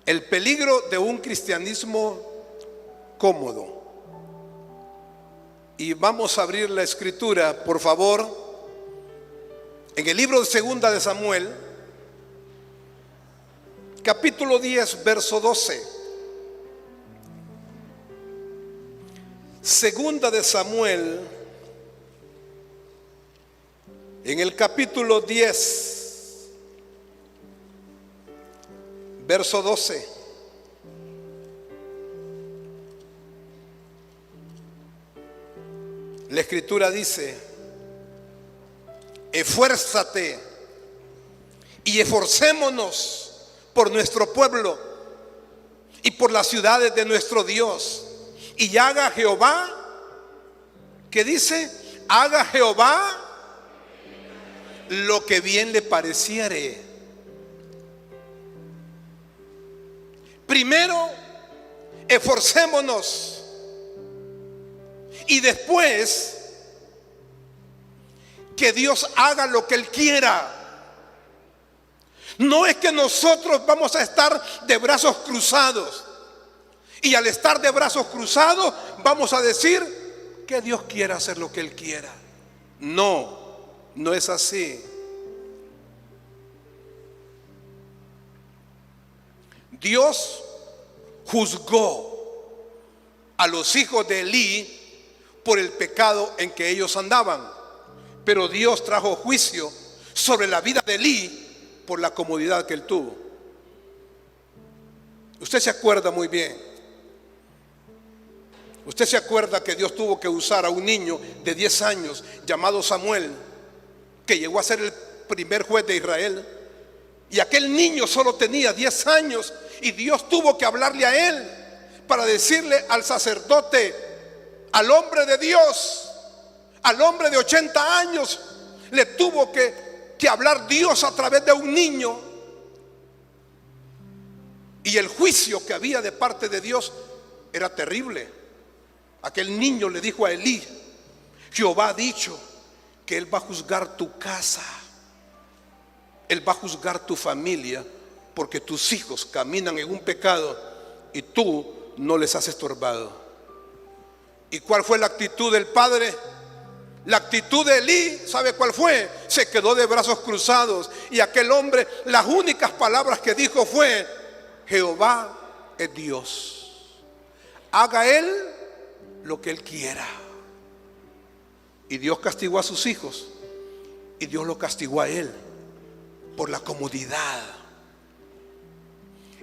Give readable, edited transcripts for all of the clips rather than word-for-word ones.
El peligro de un cristianismo cómodo. Y vamos a abrir la escritura, por favor, en el libro de Segunda de Samuel, capítulo 10, verso 12. Segunda de Samuel, en el capítulo 10, verso 12. La escritura dice: esfuérzate y esforcémonos por nuestro pueblo y por las ciudades de nuestro Dios, y haga Jehová, ¿qué dice? Haga Jehová lo que bien le pareciere. Primero, esforcémonos, y después que Dios haga lo que Él quiera. No es que nosotros vamos a estar de brazos cruzados, y al estar de brazos cruzados vamos a decir que Dios quiera hacer lo que Él quiera. No, no es así. Dios juzgó a los hijos de Elí por el pecado en que ellos andaban, pero Dios trajo juicio sobre la vida de Elí por la comodidad que él tuvo. Usted se acuerda muy bien. Usted se acuerda que Dios tuvo que usar a un niño de 10 años llamado Samuel, que llegó a ser el primer juez de Israel. Y aquel niño solo tenía 10 años y Dios tuvo que hablarle a él para decirle al sacerdote, al hombre de Dios, al hombre de 80 años, le tuvo que hablar Dios a través de un niño. Y el juicio que había de parte de Dios era terrible. Aquel niño le dijo a Elí: Jehová ha dicho que Él va a juzgar tu casa, Él va a juzgar tu familia, porque tus hijos caminan en un pecado y tú no les has estorbado. ¿Y cuál fue la actitud del padre? La actitud de Elí, ¿sabe cuál fue? Se quedó de brazos cruzados, y aquel hombre, las únicas palabras que dijo fue: Jehová es Dios, haga Él lo que Él quiera. Y Dios castigó a sus hijos, y Dios lo castigó a él por la comodidad.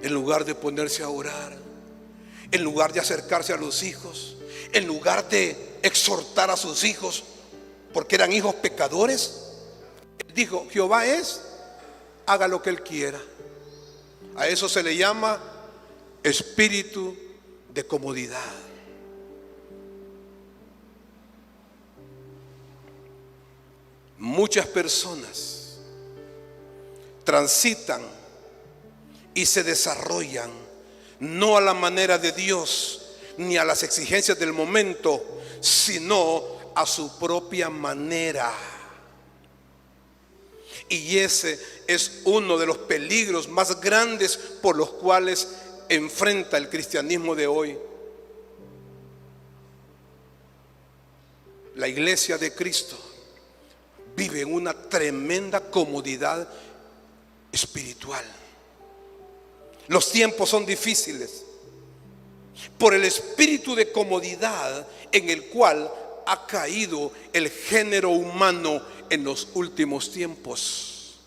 En lugar de ponerse a orar, en lugar de acercarse a los hijos, en lugar de exhortar a sus hijos, porque eran hijos pecadores, él dijo: Jehová es, haga lo que Él quiera. A eso se le llama espíritu de comodidad. Muchas personas transitan y se desarrollan no a la manera de Dios ni a las exigencias del momento, sino a su propia manera. Y ese es uno de los peligros más grandes por los cuales enfrenta el cristianismo de hoy. La iglesia de Cristo vive en una tremenda comodidad espiritual. Los tiempos son difíciles por el espíritu de comodidad en el cual ha caído el género humano en los últimos tiempos.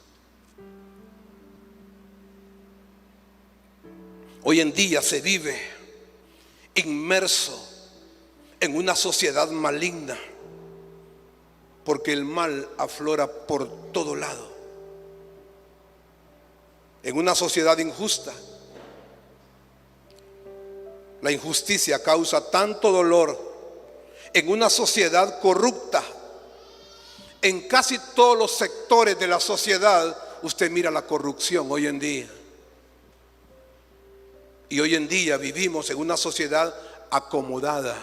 Hoy en día se vive inmerso en una sociedad maligna, porque el mal aflora por todo lado. En una sociedad injusta, la injusticia causa tanto dolor. En una sociedad corrupta, en casi todos los sectores de la sociedad, usted mira la corrupción hoy en día. Y hoy en día vivimos en una sociedad acomodada,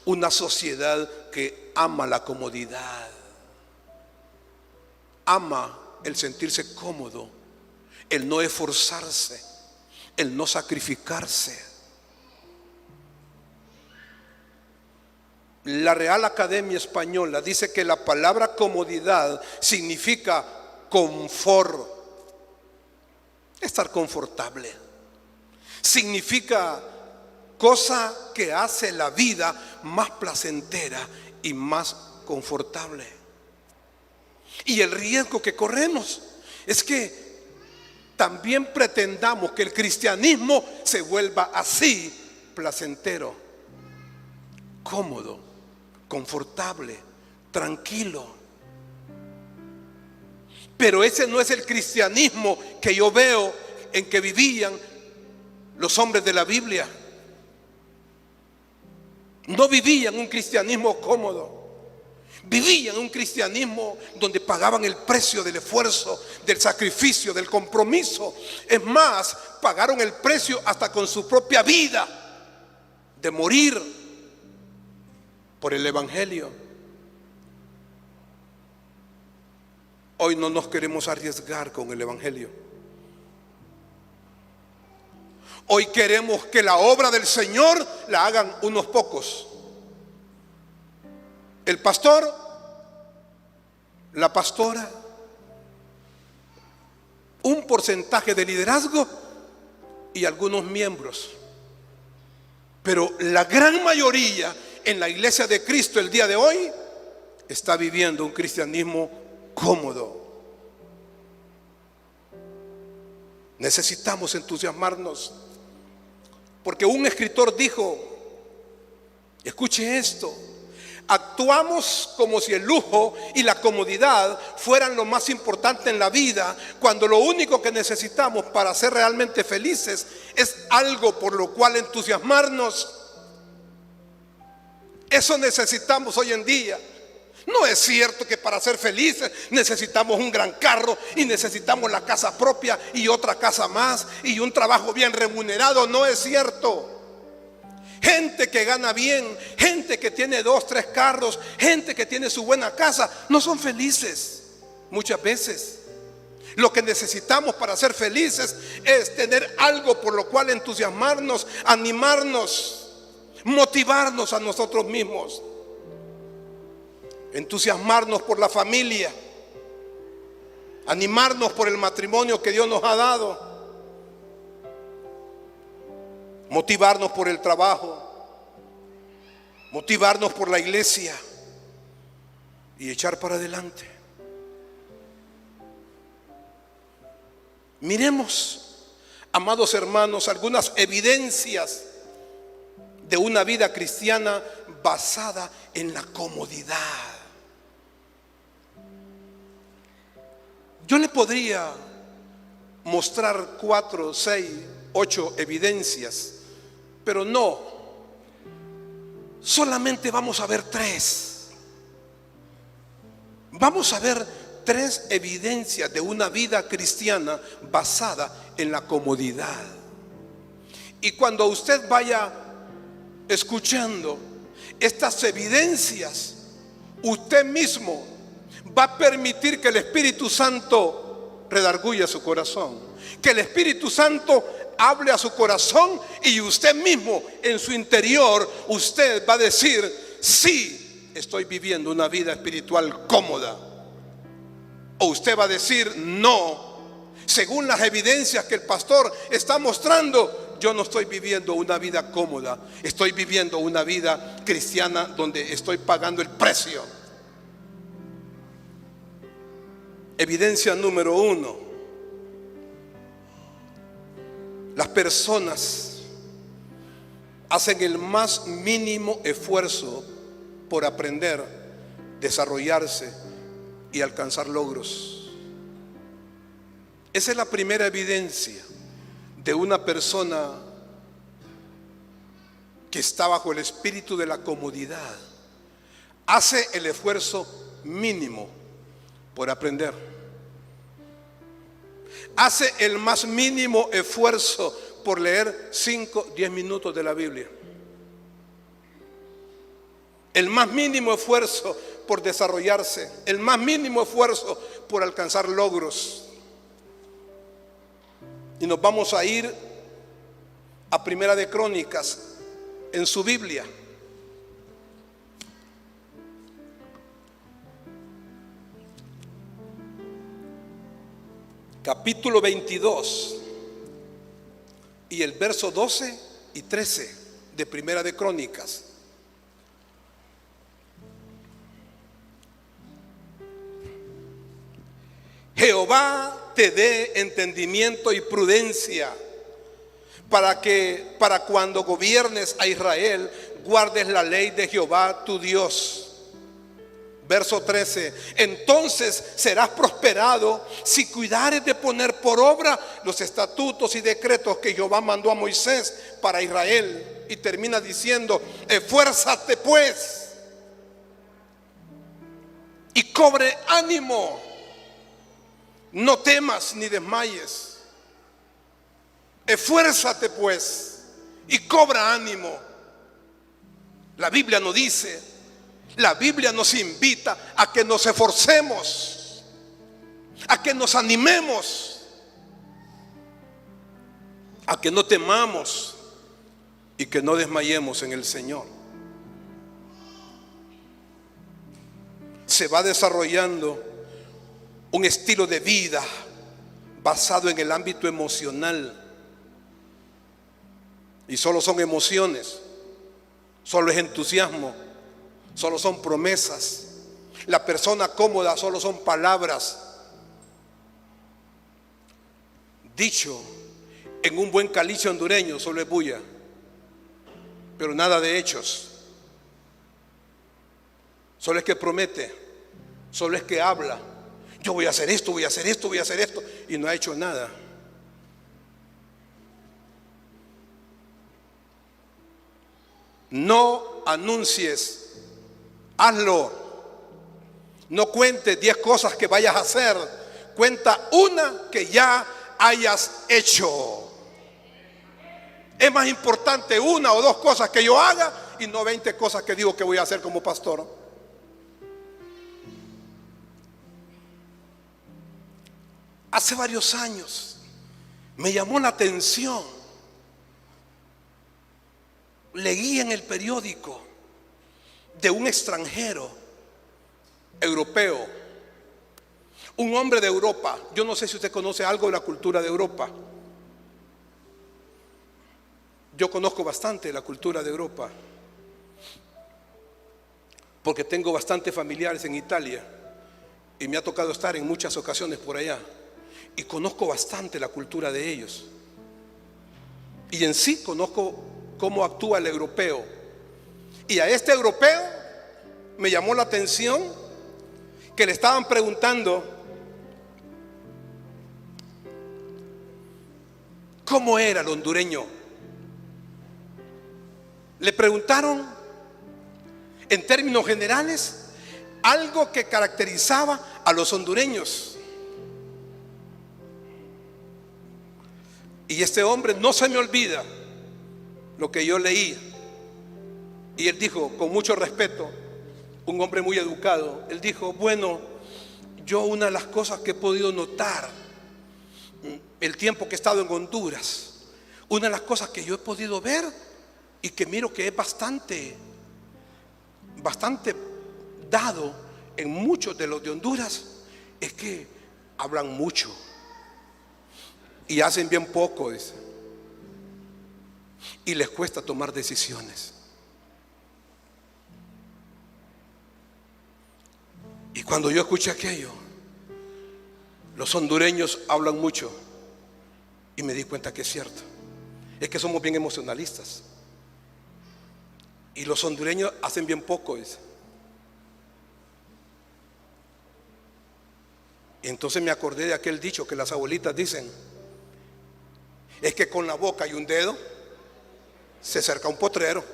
una sociedad que ama la comodidad, ama el sentirse cómodo, el no esforzarse, el no sacrificarse. La Real Academia Española dice que la palabra comodidad significa confort, estar confortable. Significa cosa que hace la vida más placentera y más confortable. Y el riesgo que corremos es que también pretendamos que el cristianismo se vuelva así, placentero, cómodo, confortable, tranquilo. Pero ese no es el cristianismo que yo veo en que vivían los hombres de la Biblia. No vivían un cristianismo cómodo. Vivían un cristianismo donde pagaban el precio del esfuerzo, del sacrificio, del compromiso. Es más, pagaron el precio hasta con su propia vida de morir por el evangelio. Hoy no nos queremos arriesgar con el evangelio. Hoy queremos que la obra del Señor la hagan unos pocos. El pastor, la pastora, un porcentaje de liderazgo y algunos miembros. Pero la gran mayoría en la iglesia de Cristo el día de hoy está viviendo un cristianismo cómodo. Necesitamos entusiasmarnos, porque un escritor dijo, escuche esto: actuamos como si el lujo y la comodidad fueran lo más importante en la vida, cuando lo único que necesitamos para ser realmente felices es algo por lo cual entusiasmarnos. Eso necesitamos hoy en día. No es cierto que para ser felices necesitamos un gran carro y necesitamos la casa propia y otra casa más y un trabajo bien remunerado. No es cierto. Gente que gana bien, gente que tiene 2, 3 carros, gente que tiene su buena casa, no son felices muchas veces. Lo que necesitamos para ser felices es tener algo por lo cual entusiasmarnos, animarnos, motivarnos a nosotros mismos. Entusiasmarnos por la familia, animarnos por el matrimonio que Dios nos ha dado, motivarnos por el trabajo, motivarnos por la iglesia y echar para adelante. Miremos, amados hermanos, algunas evidencias de una vida cristiana basada en la comodidad. Yo le podría mostrar 4, 6, 8 evidencias, pero no, solamente vamos a ver 3. Vamos a ver 3 evidencias de una vida cristiana basada en la comodidad. Y cuando usted vaya escuchando estas evidencias, usted mismo va a permitir que el Espíritu Santo redarguya su corazón, que el Espíritu Santo hable a su corazón, y usted mismo en su interior usted va a decir: sí, estoy viviendo una vida espiritual cómoda. O usted va a decir: no, según las evidencias que el pastor está mostrando, yo no estoy viviendo una vida cómoda, estoy viviendo una vida cristiana donde estoy pagando el precio. Evidencia número 1: las personas hacen el más mínimo esfuerzo por aprender, desarrollarse y alcanzar logros. Esa es la primera evidencia de una persona que está bajo el espíritu de la comodidad. Hace el esfuerzo mínimo por aprender. Hace el más mínimo esfuerzo por leer 5, 10 minutos de la Biblia. El más mínimo esfuerzo por desarrollarse. El más mínimo esfuerzo por alcanzar logros. Y nos vamos a ir a Primera de Crónicas en su Biblia. Capítulo 22 y el verso 12 y 13 de Primera de Crónicas. Jehová te dé entendimiento y prudencia para cuando gobiernes a Israel guardes la ley de Jehová tu Dios. Verso 13: entonces serás prosperado si cuidares de poner por obra los estatutos y decretos que Jehová mandó a Moisés para Israel. Y termina diciendo: esfuérzate pues y cobre ánimo, no temas ni desmayes. Esfuérzate pues y cobra ánimo. La Biblia nos dice, la Biblia nos invita a que nos esforcemos, a que nos animemos, a que no temamos y que no desmayemos en el Señor. Se va desarrollando un estilo de vida basado en el ámbito emocional. Y solo son emociones, solo es entusiasmo, solo son promesas. La persona cómoda solo son palabras. Dicho en un buen calicio hondureño, solo es bulla, pero nada de hechos. Solo es que promete, solo es que habla. Yo voy a hacer esto, voy a hacer esto, voy a hacer esto, y no ha hecho nada. No anuncies, hazlo. No cuentes 10 cosas que vayas a hacer. Cuenta una que ya hayas hecho. Es más importante 1 o 2 cosas que yo haga y no 20 cosas que digo que voy a hacer como pastor. Hace varios años me llamó la atención. Leí en el periódico de un extranjero europeo, un hombre de Europa. Yo no sé si usted conoce algo de la cultura de Europa. Yo conozco bastante la cultura de Europa porque tengo bastantes familiares en Italia y me ha tocado estar en muchas ocasiones por allá y conozco bastante la cultura de ellos. Y en sí conozco cómo actúa el europeo. Y a este europeo me llamó la atención que le estaban preguntando cómo era el hondureño. Le preguntaron en términos generales algo que caracterizaba a los hondureños. Y este hombre, no se me olvida lo que yo leí. Y él dijo con mucho respeto, un hombre muy educado, él dijo: bueno, yo una de las cosas que he podido notar el tiempo que he estado en Honduras, una de las cosas que yo he podido ver y que miro que es bastante dado en muchos de los de Honduras, es que hablan mucho y hacen bien poco, dice. Y les cuesta tomar decisiones. Y cuando yo escuché aquello, los hondureños hablan mucho, y me di cuenta que es cierto. Es que somos bien emocionalistas. Y los hondureños hacen bien poco, dice. Y entonces me acordé de aquel dicho que las abuelitas dicen: es que con la boca y un dedo se acerca un potrero.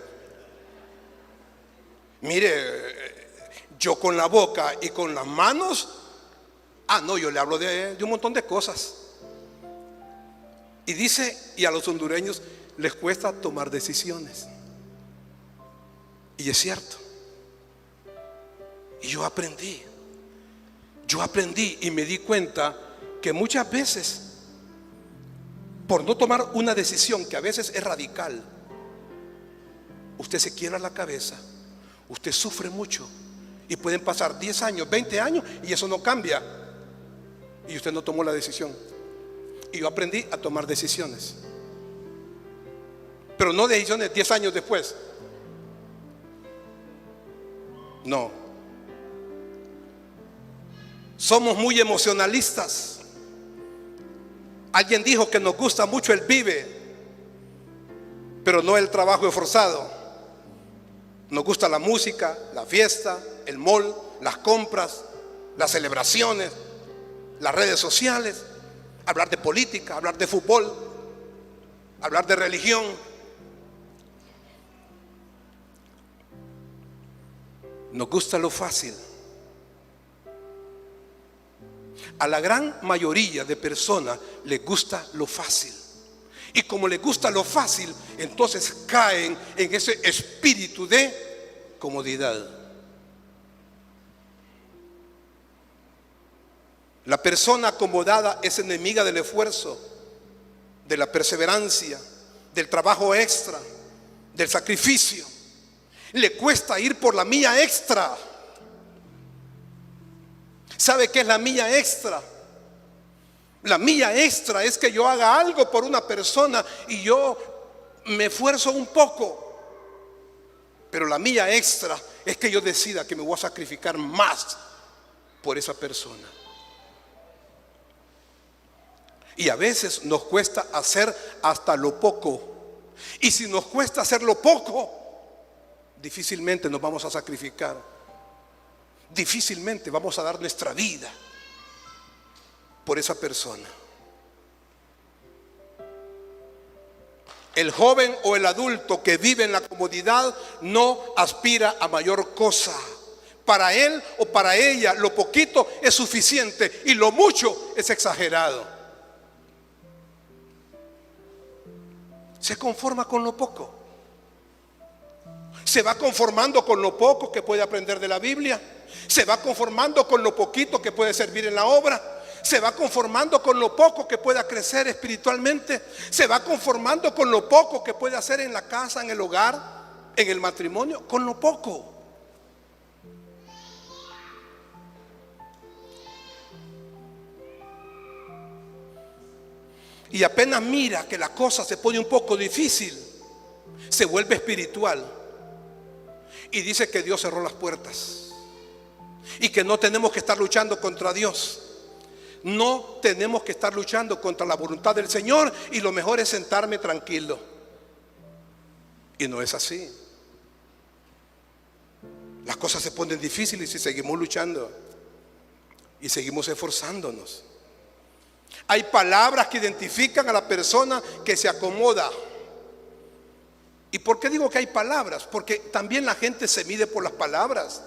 Mire, yo con la boca y con las manos, no, yo le hablo de un montón de cosas. Y dice, y a los hondureños les cuesta tomar decisiones. Y es cierto. Y yo aprendí y me di cuenta que muchas veces por no tomar una decisión que a veces es radical, usted se quiebra la cabeza, usted sufre mucho y pueden pasar 10 años, 20 años y eso no cambia y usted no tomó la decisión. Y yo aprendí a tomar decisiones, pero no decisiones 10 años después. No. Somos muy emocionalistas. Alguien dijo que nos gusta mucho el vive, pero no el trabajo esforzado. Nos gusta la música, la fiesta, el mall, las compras, las celebraciones, las redes sociales, hablar de política, hablar de fútbol, hablar de religión. Nos gusta lo fácil. A la gran mayoría de personas les gusta lo fácil. Y como les gusta lo fácil, entonces caen en ese espíritu de comodidad. La persona acomodada es enemiga del esfuerzo, de la perseverancia, del trabajo extra, del sacrificio. Le cuesta ir por la milla extra. ¿Sabe qué es la milla extra? La milla extra es que yo haga algo por una persona y yo me esfuerzo un poco. Pero la milla extra es que yo decida que me voy a sacrificar más por esa persona. Y a veces nos cuesta hacer hasta lo poco. Y si nos cuesta hacer lo poco, difícilmente nos vamos a sacrificar. Difícilmente vamos a dar nuestra vida por esa persona. El joven o el adulto que vive en la comodidad no aspira a mayor cosa. Para él o para ella lo poquito es suficiente y lo mucho es exagerado. Se conforma con lo poco. Se va conformando con lo poco que puede aprender de la Biblia. Se va conformando con lo poquito que puede servir en la obra. Se va conformando con lo poco que pueda crecer espiritualmente. Se va conformando con lo poco que puede hacer en la casa, en el hogar, en el matrimonio. Con lo poco. Y apenas mira que la cosa se pone un poco difícil, se vuelve espiritual y dice que Dios cerró las puertas y que no tenemos que estar luchando contra Dios. No tenemos que estar luchando contra la voluntad del Señor y lo mejor es sentarme tranquilo. Y no es así. Las cosas se ponen difíciles y seguimos luchando y seguimos esforzándonos. Hay palabras que identifican a la persona que se acomoda. ¿Y por qué digo que hay palabras? Porque también la gente se mide por las palabras.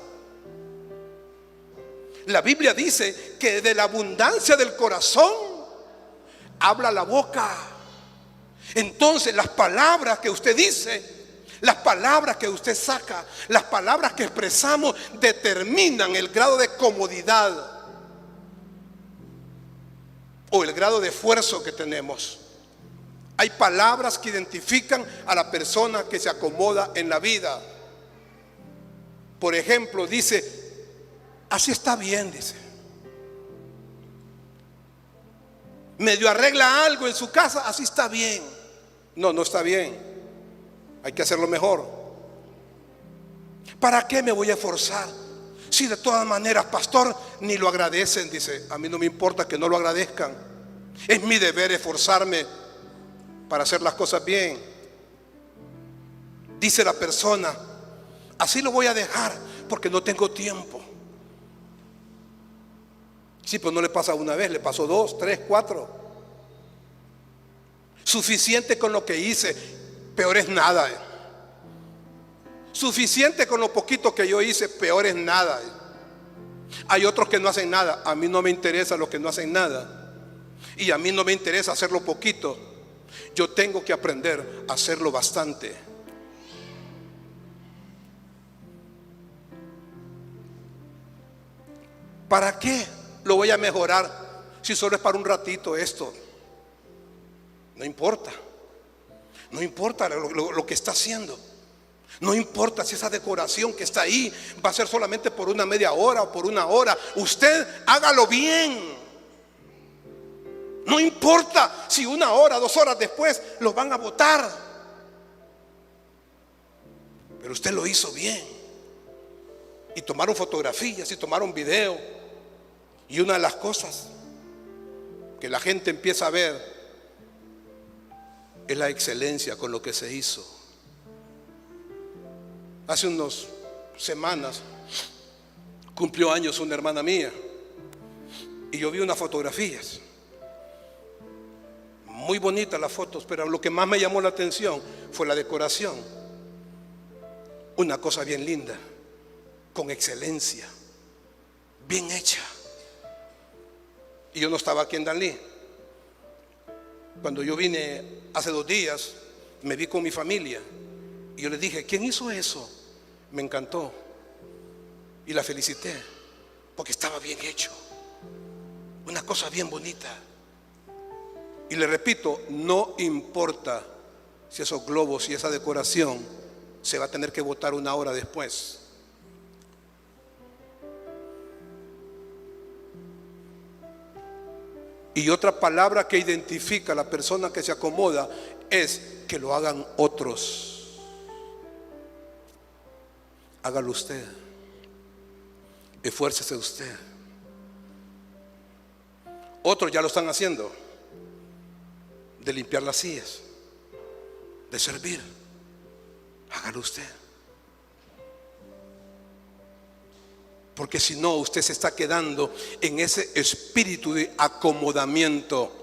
La Biblia dice que de la abundancia del corazón habla la boca. Entonces las palabras que usted dice, las palabras que usted saca, las palabras que expresamos determinan el grado de comodidad o el grado de esfuerzo que tenemos. Hay palabras que identifican a la persona que se acomoda en la vida. Por ejemplo, dice: así está bien, dice. Medio arregla algo en su casa, así está bien. No, no está bien. Hay que hacerlo mejor. ¿Para qué me voy a esforzar? Si de todas maneras, pastor, ni lo agradecen, dice. A mí no me importa que no lo agradezcan. Es mi deber esforzarme para hacer las cosas bien. Dice la persona: así lo voy a dejar porque no tengo tiempo. Sí, pues no le pasa una vez, le pasó 2, 3, 4. Suficiente con lo que hice, peor es nada. Suficiente con lo poquito que yo hice, peor es nada. Hay otros que no hacen nada. A mí no me interesa los que no hacen nada. Y a mí no me interesa hacerlo poquito. Yo tengo que aprender a hacerlo bastante. ¿Para qué lo voy a mejorar si solo es para un ratito esto? No importa. No importa lo que está haciendo. No importa si esa decoración que está ahí va a ser solamente por una media hora o por una hora. Usted hágalo bien. No importa si 1 hora, 2 horas después los van a botar. Pero usted lo hizo bien. Y tomaron fotografías y tomaron video. Y una de las cosas que la gente empieza a ver es la excelencia con lo que se hizo. Hace unas semanas cumplió años una hermana mía y yo vi unas fotografías muy bonitas, las fotos, pero lo que más me llamó la atención fue la decoración. Una cosa bien linda, con excelencia, bien hecha. Y yo no estaba aquí en Danlí. Cuando yo vine hace 2 días, me vi con mi familia y yo les dije: ¿quién hizo eso? Me encantó y la felicité porque estaba bien hecho, una cosa bien bonita. Y le repito, no importa si esos globos y esa decoración se va a tener que botar 1 hora después. Y otra palabra que identifica a la persona que se acomoda es que lo hagan otros. Hágalo usted. Esfuércese usted. Otros ya lo están haciendo. De limpiar las sillas, de servir. Hágalo usted. Porque si no, usted se está quedando en ese espíritu de acomodamiento.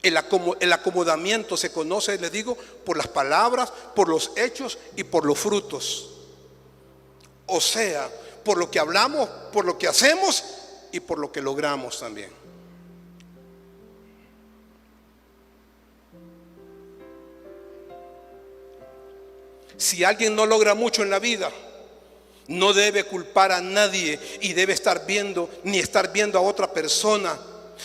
El acomodamiento se conoce, les digo, por las palabras, por los hechos y por los frutos. O sea, por lo que hablamos, por lo que hacemos y por lo que logramos también. Si alguien no logra mucho en la vida, no debe culpar a nadie y debe estar viendo, ni estar viendo a otra persona.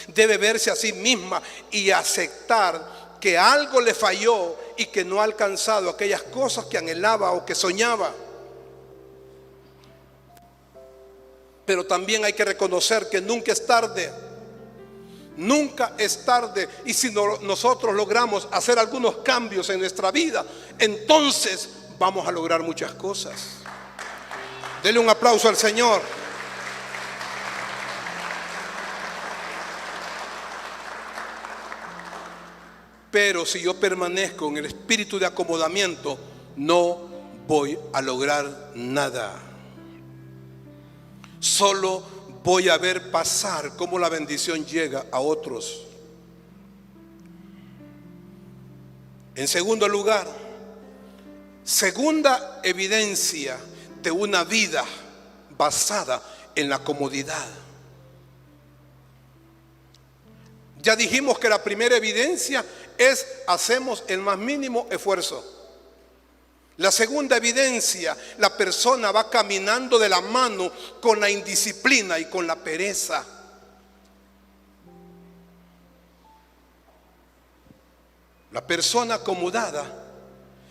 Debe verse a sí misma y aceptar que algo le falló y que no ha alcanzado aquellas cosas que anhelaba o que soñaba. Pero también hay que reconocer que nunca es tarde. Nunca es tarde. Y si nosotros logramos hacer algunos cambios en nuestra vida, entonces vamos a lograr muchas cosas. Dele un aplauso al Señor. Pero si yo permanezco en el espíritu de acomodamiento, no voy a lograr nada. Solo voy a ver pasar cómo la bendición llega a otros. En segundo lugar, segunda evidencia de una vida basada en la comodidad. Ya dijimos que la primera evidencia es: hacemos el más mínimo esfuerzo. La segunda evidencia, la persona va caminando de la mano con la indisciplina y con la pereza. La persona acomodada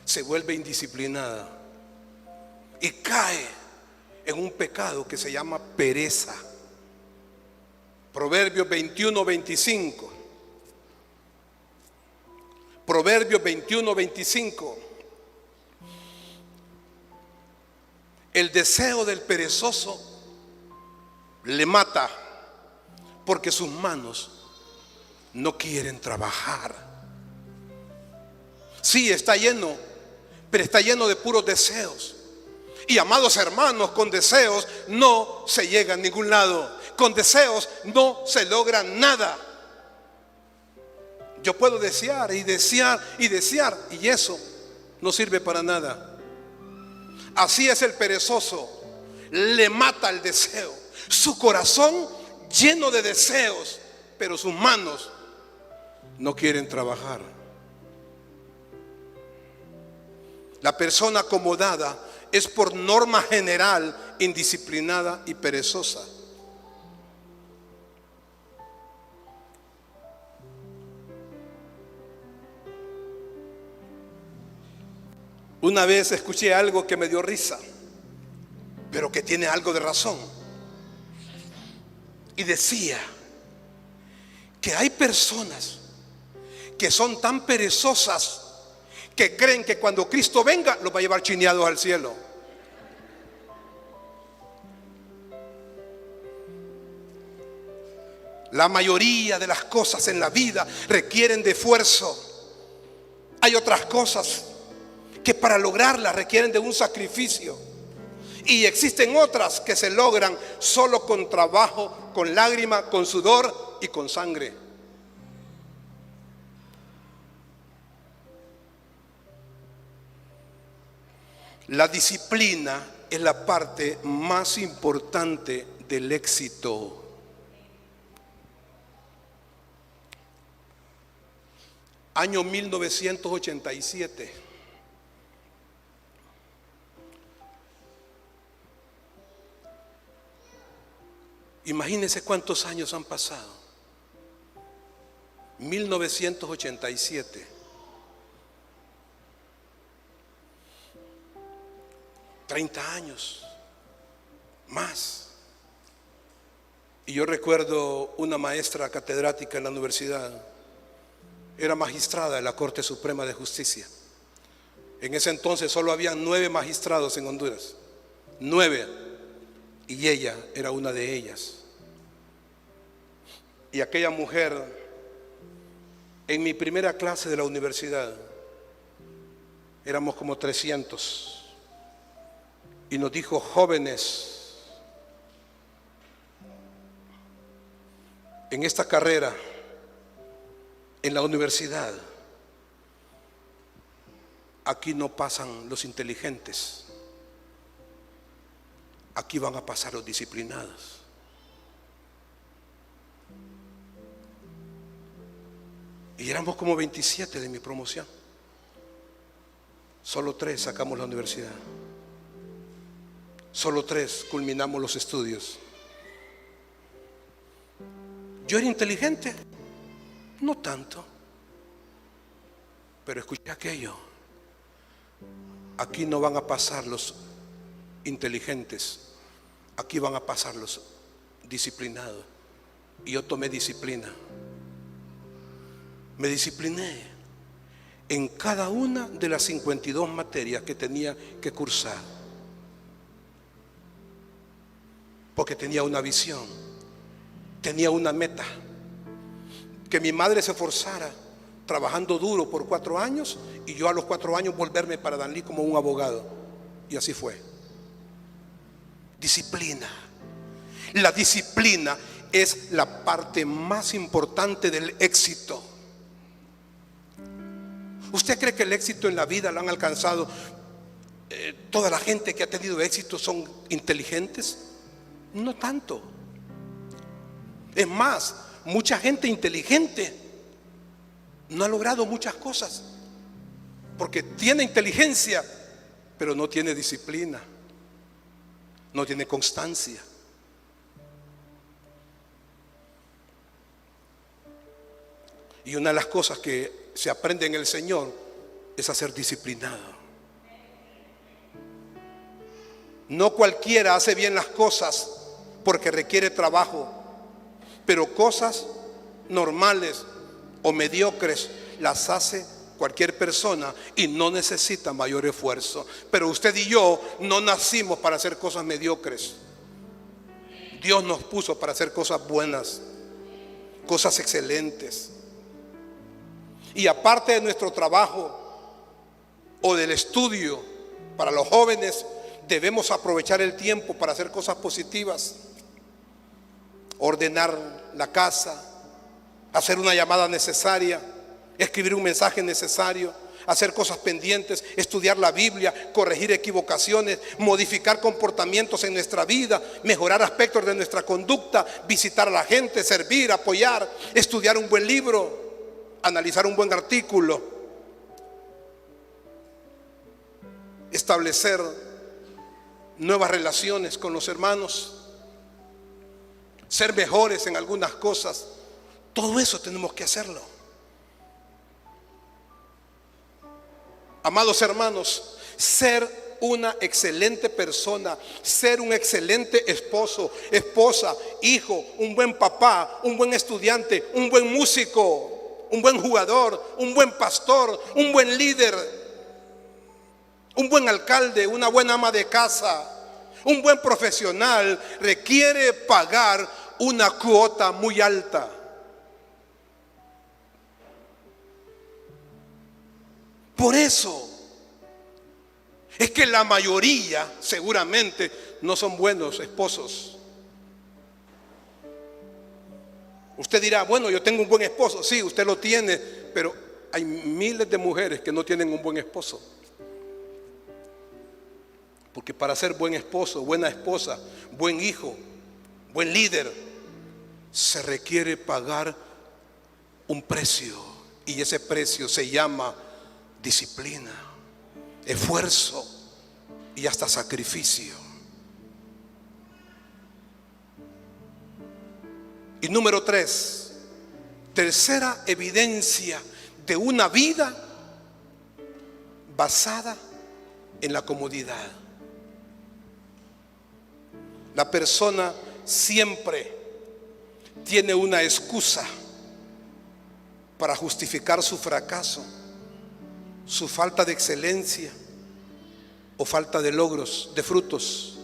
se vuelve indisciplinada y cae en un pecado que se llama pereza. Proverbios 21:25. Proverbios 21:25. El deseo del perezoso le mata, porque sus manos no quieren trabajar. Sí, está lleno, pero está lleno de puros deseos. Y amados hermanos, con deseos no se llega a ningún lado. Con deseos no se logra nada. Yo puedo desear y desear y desear, y eso no sirve para nada. Así es el perezoso, le mata el deseo. Su corazón lleno de deseos, pero sus manos no quieren trabajar. La persona acomodada es por norma general indisciplinada y perezosa. Una vez escuché algo que me dio risa, pero que tiene algo de razón. Y decía que hay personas que son tan perezosas que creen que cuando Cristo venga los va a llevar chineados al cielo. La mayoría de las cosas en la vida requieren de esfuerzo. Hay otras cosas que para lograrlas requieren de un sacrificio. Y existen otras que se logran solo con trabajo, con lágrima, con sudor y con sangre. La disciplina es la parte más importante del éxito. Año 1987. Imagínense cuántos años han pasado. 1987. 30 años más. Y yo recuerdo una maestra catedrática en la universidad. Era magistrada de la Corte Suprema de Justicia. En ese entonces solo habían 9 magistrados en Honduras. 9. Y ella era una de ellas. Y aquella mujer, en mi primera clase de la universidad, éramos como 300. Y nos dijo: jóvenes, en esta carrera, en la universidad, aquí no pasan los inteligentes, aquí van a pasar los disciplinados. Y éramos como 27 de mi promoción. Solo 3 sacamos la universidad. Solo 3 culminamos los estudios. Yo era inteligente, no tanto, pero escuché aquello: aquí no van a pasar los inteligentes, aquí van a pasar los disciplinados. Y yo tomé disciplina. Me discipliné en cada una de las 52 materias que tenía que cursar, porque tenía una visión, tenía una meta. Que mi madre se esforzara trabajando duro por 4 años y yo a los 4 años volverme para Danlí como un abogado. Y así fue. Disciplina. La disciplina es la parte más importante del éxito. ¿Usted cree que el éxito en la vida lo han alcanzado toda la gente que ha tenido éxito son inteligentes? No tanto. Es más, mucha gente inteligente no ha logrado muchas cosas porque tiene inteligencia, pero no tiene disciplina, no tiene constancia. Y una de las cosas que se aprende en el Señor es a ser disciplinado. No cualquiera hace bien las cosas porque requiere trabajo, pero cosas normales o mediocres las hace cualquier persona y no necesita mayor esfuerzo. Pero usted y yo no nacimos para hacer cosas mediocres. Dios nos puso para hacer cosas buenas, cosas excelentes. Y aparte de nuestro trabajo o del estudio, para los jóvenes debemos aprovechar el tiempo para hacer cosas positivas. Ordenar la casa, hacer una llamada necesaria, escribir un mensaje necesario, hacer cosas pendientes, estudiar la Biblia, corregir equivocaciones, modificar comportamientos en nuestra vida, mejorar aspectos de nuestra conducta, visitar a la gente, servir, apoyar, estudiar un buen libro, analizar un buen artículo, establecer nuevas relaciones con los hermanos, ser mejores en algunas cosas. Todo eso tenemos que hacerlo. Amados hermanos, ser una excelente persona, ser un excelente esposo, esposa, hijo, un buen papá, un buen estudiante, un buen músico, un buen jugador, un buen pastor, un buen líder, un buen alcalde, una buena ama de casa, un buen profesional, requiere pagar una cuota muy alta. Por eso es que la mayoría seguramente no son buenos esposos. Usted dirá, bueno, yo tengo un buen esposo. Sí, usted lo tiene, pero hay miles de mujeres que no tienen un buen esposo. Porque para ser buen esposo, buena esposa, buen hijo, buen líder, se requiere pagar un precio. Y ese precio se llama disciplina, esfuerzo y hasta sacrificio. Y número 3, tercera evidencia de una vida basada en la comodidad. La persona siempre tiene una excusa para justificar su fracaso, su falta de excelencia o falta de logros, de frutos.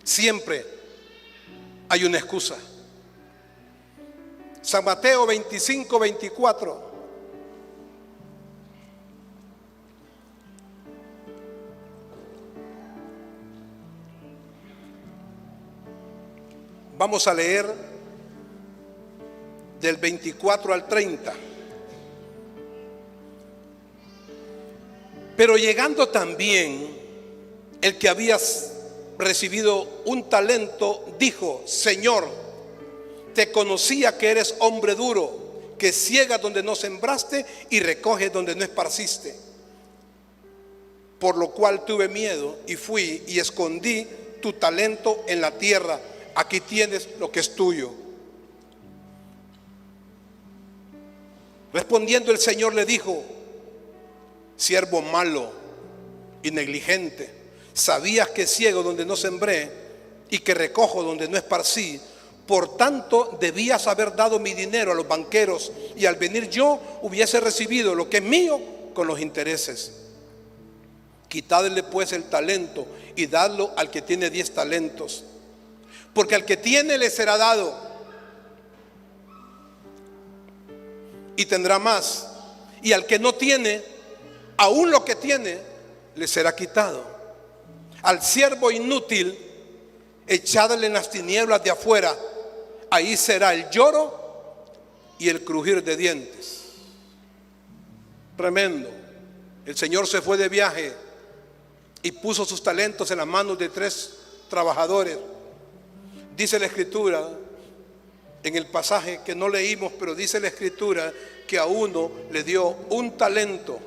Siempre hay una excusa. San Mateo 25, 24. Vamos a leer del 24 al 30. Pero llegando también el que había recibido un talento, dijo: Señor, te conocía que eres hombre duro, que ciegas donde no sembraste y recoges donde no esparciste. Por lo cual tuve miedo y fui y escondí tu talento en la tierra. Aquí tienes lo que es tuyo. Respondiendo el Señor le dijo: siervo malo y negligente, sabías que ciego donde no sembré y que recojo donde no esparcí. Por tanto debías haber dado mi dinero a los banqueros, y al venir yo hubiese recibido lo que es mío con los intereses. Quitadle pues el talento y dadlo al que tiene 10 talentos. Porque al que tiene le será dado y tendrá más, y al que no tiene, aún lo que tiene le será quitado. Al siervo inútil echadle en las tinieblas de afuera, ahí será el lloro y el crujir de dientes. Tremendo. El Señor se fue de viaje y puso sus talentos en las manos de 3 trabajadores. Dice la Escritura, en el pasaje que no leímos, pero dice la Escritura que a uno le dio un talento,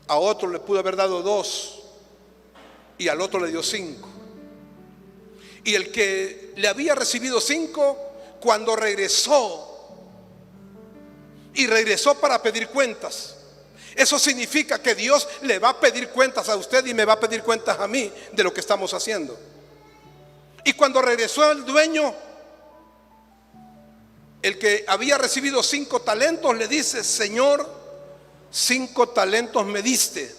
a otro le pudo haber dado 2 y al otro le dio 5. Y el que le había recibido 5, cuando regresó para pedir cuentas, eso significa que Dios le va a pedir cuentas a usted y me va a pedir cuentas a mí de lo que estamos haciendo. Y cuando regresó el dueño, el que había recibido 5 talentos le dice: Señor, 5 talentos me diste,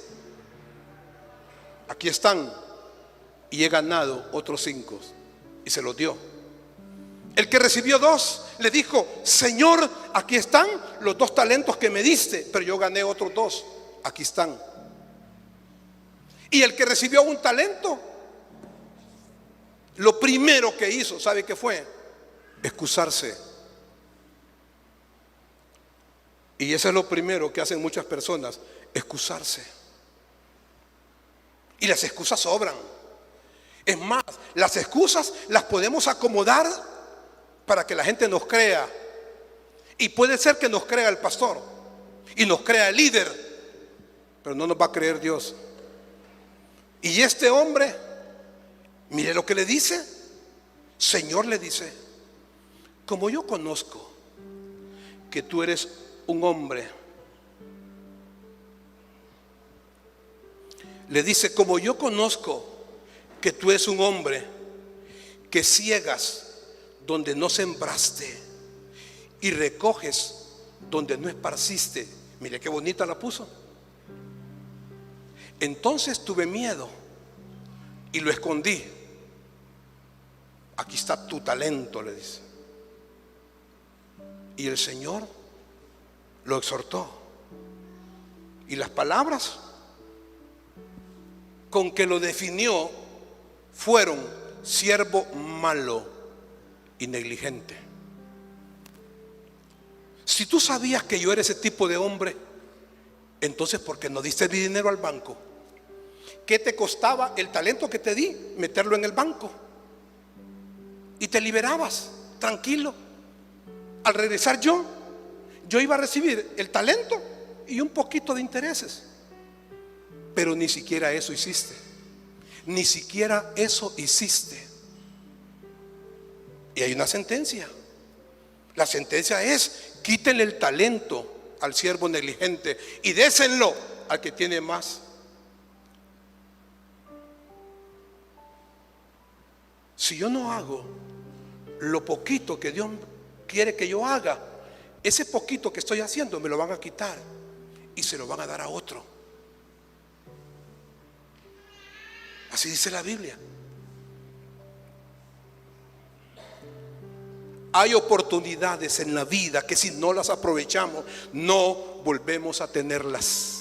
aquí están, y he ganado otros 5, y se los dio. El que recibió 2 le dijo: Señor, aquí están los 2 talentos que me diste, pero yo gané otros 2, aquí están. Y el que recibió 1 talento, lo primero que hizo, ¿sabe qué fue? Excusarse. Y eso es lo primero que hacen muchas personas, excusarse. Y las excusas sobran. Es más, las excusas las podemos acomodar para que la gente nos crea. Y puede ser que nos crea el pastor y nos crea el líder, pero no nos va a creer Dios. Y este hombre, mire lo que le dice. Señor, le dice: como yo conozco que tú eres un hombre Le dice: como yo conozco que tú eres un hombre que ciegas donde no sembraste y recoges donde no esparciste. Mire qué bonita la puso. Entonces tuve miedo y lo escondí. Aquí está tu talento, le dice. Y el Señor lo exhortó. Y las palabras con que lo definió fueron: siervo malo y negligente. Si tú sabías que yo era ese tipo de hombre, entonces ¿por qué no diste el dinero al banco? ¿Qué te costaba el talento que te di? Meterlo en el banco y te liberabas tranquilo. Al regresar yo iba a recibir el talento y un poquito de intereses. Pero ni siquiera eso hiciste. Ni siquiera eso hiciste. Y hay una sentencia. La sentencia es: quítenle el talento al siervo negligente y désenlo al que tiene más. Si yo no hago lo poquito que Dios quiere que yo haga, ese poquito que estoy haciendo me lo van a quitar y se lo van a dar a otro. Así dice la Biblia. Hay oportunidades en la vida que si no las aprovechamos, no volvemos a tenerlas.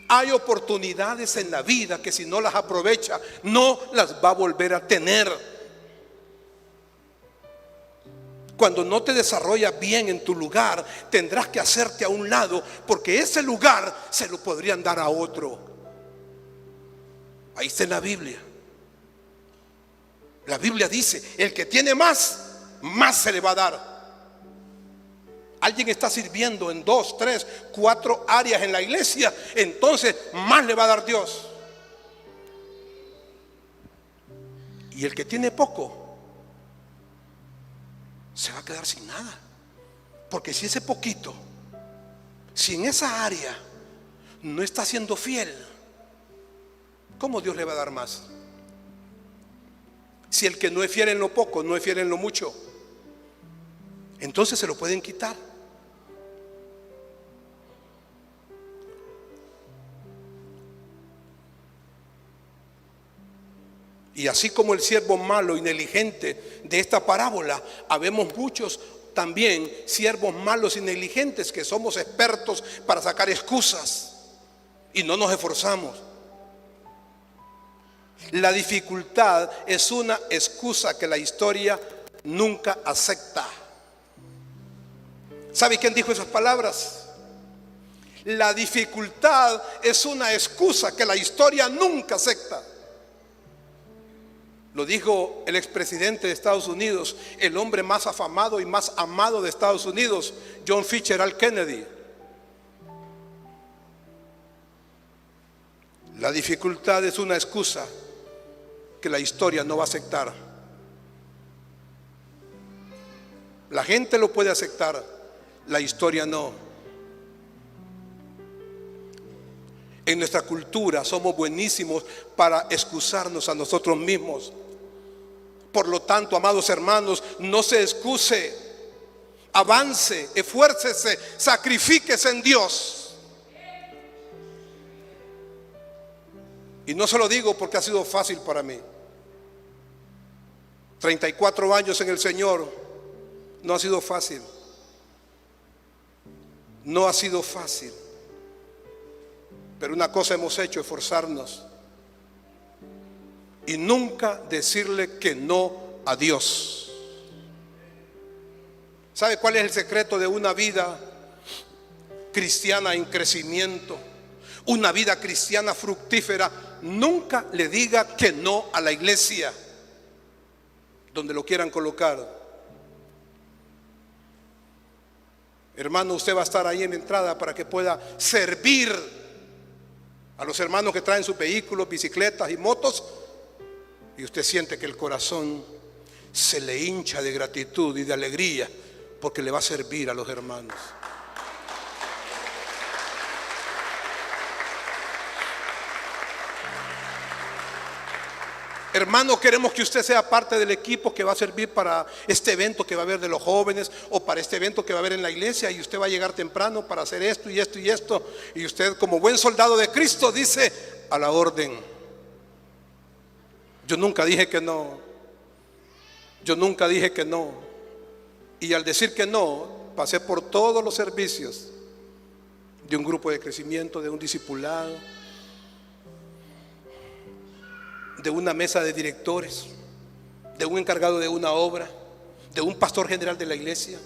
Hay oportunidades en la vida que si no las aprovecha, no las va a volver a tener. Cuando no te desarrollas bien en tu lugar, tendrás que hacerte a un lado, porque ese lugar se lo podrían dar a otro. Ahí está en la Biblia. La Biblia dice: el que tiene más, más se le va a dar. Alguien está sirviendo en 2, 3, 4 áreas en la iglesia, entonces más le va a dar Dios. Y el que tiene poco se va a quedar sin nada. Porque si ese poquito, si en esa área no está siendo fiel, ¿cómo Dios le va a dar más? Si el que no es fiel en lo poco, no es fiel en lo mucho, entonces se lo pueden quitar. Y así como el siervo malo y negligente de esta parábola, habemos muchos también siervos malos y negligentes que somos expertos para sacar excusas y no nos esforzamos. La dificultad es una excusa que la historia nunca acepta. ¿Sabe quién dijo esas palabras? La dificultad es una excusa que la historia nunca acepta. Lo dijo el expresidente de Estados Unidos, el hombre más afamado y más amado de Estados Unidos, John Fitzgerald Kennedy. La dificultad es una excusa que la historia no va a aceptar. La gente lo puede aceptar, la historia no. En nuestra cultura somos buenísimos para excusarnos a nosotros mismos. Por lo tanto, amados hermanos, no se excuse, avance, esfuércese, sacrifíquese en Dios. Y no se lo digo porque ha sido fácil para mí. 34 años en el Señor, no ha sido fácil. No ha sido fácil. Pero una cosa hemos hecho: esforzarnos y nunca decirle que no a Dios. ¿Sabe cuál es el secreto de una vida cristiana en crecimiento? Una vida cristiana fructífera. Nunca le diga que no a la iglesia donde lo quieran colocar. Hermano, usted va a estar ahí en la entrada para que pueda servir a los hermanos que traen sus vehículos, bicicletas y motos, y usted siente que el corazón se le hincha de gratitud y de alegría porque le va a servir a los hermanos. Hermano, queremos que usted sea parte del equipo que va a servir para este evento que va a haber de los jóvenes, o para este evento que va a haber en la iglesia, y usted va a llegar temprano para hacer esto y esto y esto. Y usted, como buen soldado de Cristo, dice: a la orden. Yo nunca dije que no. Yo nunca dije que no. Y al decir que no, pasé por todos los servicios de un grupo de crecimiento, de un discipulado, de una mesa de directores, de un encargado de una obra, de un pastor general de la iglesia,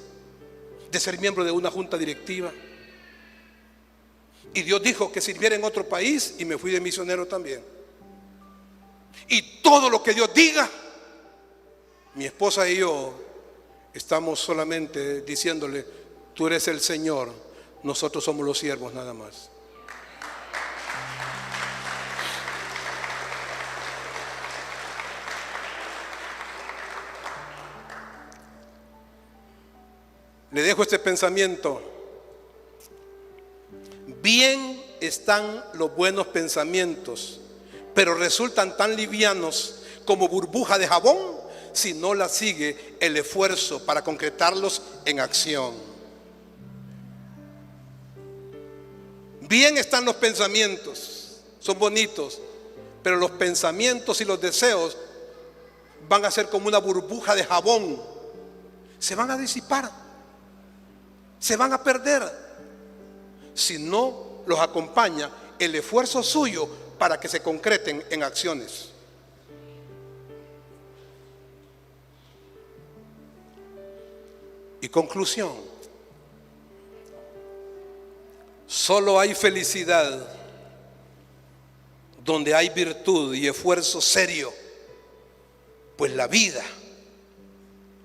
de ser miembro de una junta directiva. Y Dios dijo que sirviera en otro país, y me fui de misionero también. Y todo lo que Dios diga, mi esposa y yo estamos solamente diciéndole: tú eres el Señor, nosotros somos los siervos nada más. Le dejo este pensamiento: bien están los buenos pensamientos, pero resultan tan livianos como burbuja de jabón si no la sigue el esfuerzo para concretarlos en acción. Bien están los pensamientos, son bonitos, pero los pensamientos y los deseos van a ser como una burbuja de jabón. Se van a disipar, se van a perder, si no los acompaña el esfuerzo suyo para que se concreten en acciones. Y conclusión: solo hay felicidad donde hay virtud y esfuerzo serio, pues la vida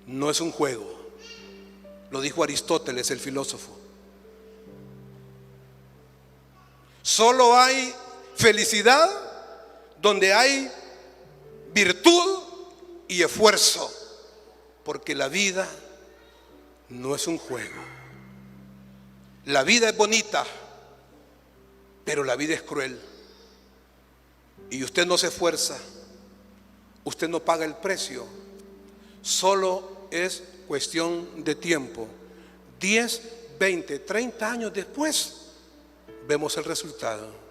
no es un juego. Lo dijo Aristóteles, el filósofo. Solo hay felicidad donde hay virtud y esfuerzo, porque la vida no es un juego. La vida es bonita, pero la vida es cruel. Y usted no se esfuerza, usted no paga el precio, solo es cuestión de tiempo. 10, 20, 30 años después vemos el resultado.